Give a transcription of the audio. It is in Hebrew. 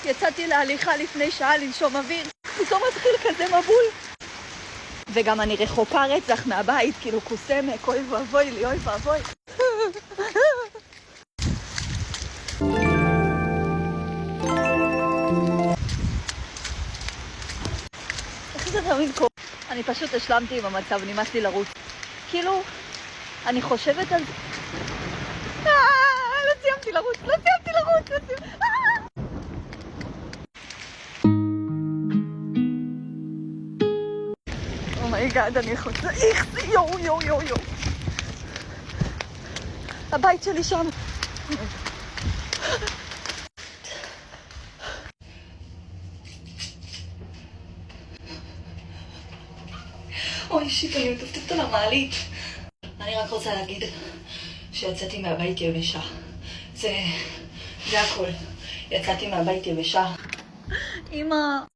יצאתי להליכה לפני שעה לנשום אוויר, פתאום מתחיל כזה מבול. וגם אני רחוקה רצח מהבית, כאילו קוסמק, אוי ואבוי לי, אוי ואבוי. איך זה תמיד קורה? אני פשוט השלמתי עם המצב, נמאס לי לרוץ. כאילו, אני חושבת על זה. לא סיימתי לרוץ, לא סיימתי לרוץ. אומייגאד, אני חושבת, איך זה, יו. הבית שלי שם. אוי שיט, אני מטפטפת על המעלית. אני רק רוצה להגיד שיצאתי מהבית יבשה. זה הכל. יצאתי מהבית יבשה. אמא,